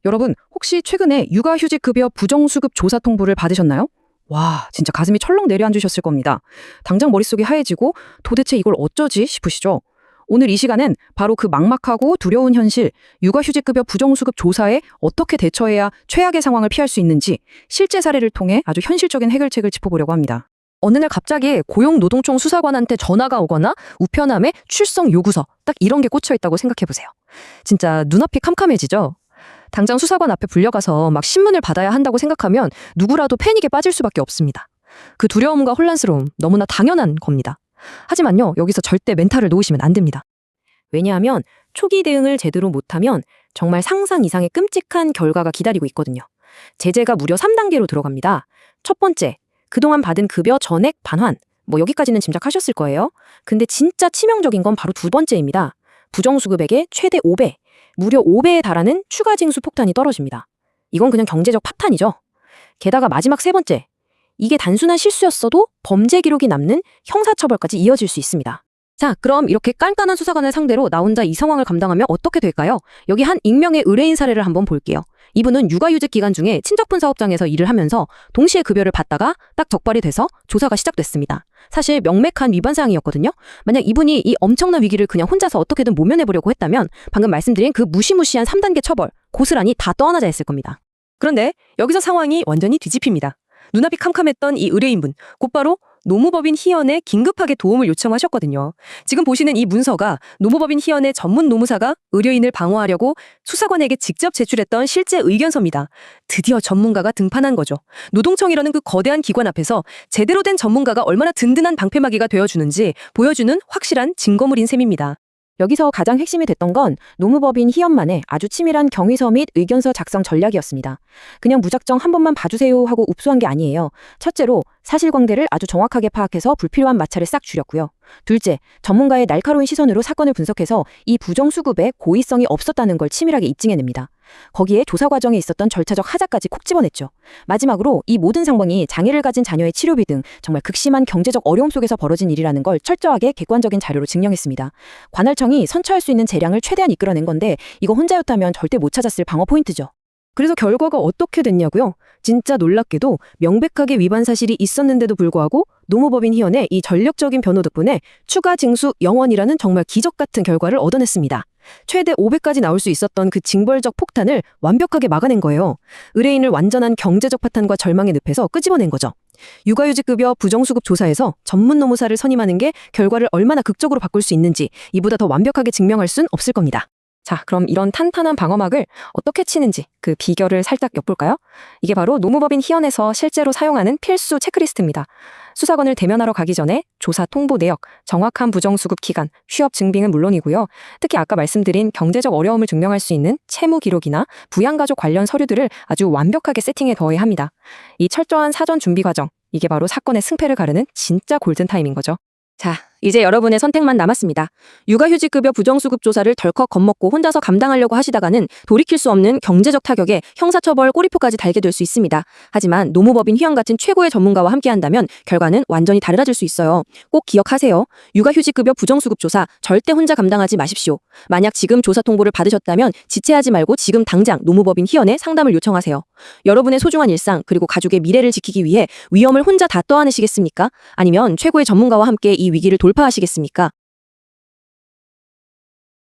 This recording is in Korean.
여러분, 혹시 최근에 육아휴직급여 부정수급 조사 통보를 받으셨나요? 와, 진짜 가슴이 철렁 내려앉으셨을 겁니다. 당장 머릿속이 하얘지고 도대체 이걸 어쩌지 싶으시죠? 오늘 이 시간은 바로 그 막막하고 두려운 현실, 육아휴직급여 부정수급 조사에 어떻게 대처해야 최악의 상황을 피할 수 있는지 실제 사례를 통해 아주 현실적인 해결책을 짚어보려고 합니다. 어느 날 갑자기 고용노동청 수사관한테 전화가 오거나 우편함에 출석 요구서 딱 이런 게 꽂혀 있다고 생각해 보세요. 진짜 눈앞이 캄캄해지죠? 당장 수사관 앞에 불려가서 막 신문을 받아야 한다고 생각하면 누구라도 패닉에 빠질 수밖에 없습니다. 그 두려움과 혼란스러움 너무나 당연한 겁니다. 하지만요, 여기서 절대 멘탈을 놓으시면 안 됩니다. 왜냐하면 초기 대응을 제대로 못하면 정말 상상 이상의 끔찍한 결과가 기다리고 있거든요. 제재가 무려 3단계로 들어갑니다. 첫 번째, 그동안 받은 급여 전액 반환. 여기까지는 짐작하셨을 거예요. 근데 진짜 치명적인 건 바로 두 번째입니다. 부정수급액의 최대 5배, 무려 5배에 달하는 추가 징수 폭탄이 떨어집니다. 이건 그냥 경제적 파탄이죠. 게다가 마지막 세 번째, 이게 단순한 실수였어도 범죄 기록이 남는 형사처벌까지 이어질 수 있습니다. 자, 그럼 이렇게 깐깐한 수사관을 상대로 나 혼자 이 상황을 감당하면 어떻게 될까요? 여기 한 익명의 의뢰인 사례를 한번 볼게요. 이분은 육아휴직 기간 중에 친척분 사업장에서 일을 하면서 동시에 급여를 받다가 딱 적발이 돼서 조사가 시작됐습니다. 사실 명백한 위반 사항이었거든요. 만약 이분이 이 엄청난 위기를 그냥 혼자서 어떻게든 모면해보려고 했다면 방금 말씀드린 그 무시무시한 3단계 처벌, 고스란히 다 떠안아져 있을 겁니다. 그런데 여기서 상황이 완전히 뒤집힙니다. 눈앞이 캄캄했던 이 의뢰인분, 곧바로 노무법인 희연에 긴급하게 도움을 요청하셨거든요. 지금 보시는 이 문서가 노무법인 희연의 전문 노무사가 의뢰인을 방어하려고 수사관에게 직접 제출했던 실제 의견서입니다. 드디어 전문가가 등판한 거죠. 노동청이라는 그 거대한 기관 앞에서 제대로 된 전문가가 얼마나 든든한 방패막이가 되어주는지 보여주는 확실한 증거물인 셈입니다. 여기서 가장 핵심이 됐던 건 노무법인 희연만의 아주 치밀한 경위서 및 의견서 작성 전략이었습니다. 그냥 무작정 한 번만 봐주세요 하고 읍수한 게 아니에요. 첫째로 사실관계를 아주 정확하게 파악해서 불필요한 마찰을 싹 줄였고요. 둘째, 전문가의 날카로운 시선으로 사건을 분석해서 이 부정수급에 고의성이 없었다는 걸 치밀하게 입증해냅니다. 거기에 조사 과정에 있었던 절차적 하자까지 콕 집어냈죠. 마지막으로 이 모든 상황이 장애를 가진 자녀의 치료비 등 정말 극심한 경제적 어려움 속에서 벌어진 일이라는 걸 철저하게 객관적인 자료로 증명했습니다. 관할청이 선처할 수 있는 재량을 최대한 이끌어낸 건데 이거 혼자였다면 절대 못 찾았을 방어 포인트죠. 그래서 결과가 어떻게 됐냐고요? 진짜 놀랍게도 명백하게 위반 사실이 있었는데도 불구하고 노무법인 희연의 이 전력적인 변호 덕분에 추가 징수 0원이라는 정말 기적 같은 결과를 얻어냈습니다. 최대 500까지 나올 수 있었던 그 징벌적 폭탄을 완벽하게 막아낸 거예요. 의뢰인을 완전한 경제적 파탄과 절망의 늪에서 끄집어낸 거죠. 육아휴직급여 부정수급 조사에서 전문 노무사를 선임하는 게 결과를 얼마나 극적으로 바꿀 수 있는지 이보다 더 완벽하게 증명할 순 없을 겁니다. 자, 그럼 이런 탄탄한 방어막을 어떻게 치는지 그 비결을 살짝 엿볼까요? 이게 바로 노무법인 희연에서 실제로 사용하는 필수 체크리스트입니다. 수사관을 대면하러 가기 전에 조사 통보 내역, 정확한 부정수급 기간, 휴업 증빙은 물론이고요. 특히 아까 말씀드린 경제적 어려움을 증명할 수 있는 채무 기록이나 부양가족 관련 서류들을 아주 완벽하게 세팅해 둬야 합니다. 이 철저한 사전 준비 과정, 이게 바로 사건의 승패를 가르는 진짜 골든타임인 거죠. 자, 이제 여러분의 선택만 남았습니다. 육아휴직급여 부정수급 조사를 덜컥 겁먹고 혼자서 감당하려고 하시다가는 돌이킬 수 없는 경제적 타격에 형사처벌 꼬리표까지 달게 될 수 있습니다. 하지만 노무법인 희연 같은 최고의 전문가와 함께한다면 결과는 완전히 달라질 수 있어요. 꼭 기억하세요. 육아휴직급여 부정수급 조사 절대 혼자 감당하지 마십시오. 만약 지금 조사 통보를 받으셨다면 지체하지 말고 지금 당장 노무법인 희연에 상담을 요청하세요. 여러분의 소중한 일상 그리고 가족의 미래를 지키기 위해 위험을 혼자 다 떠안으시겠습니까? 아니면 최고의 전문가와 함께 이 위기를 돌파하시겠습니까?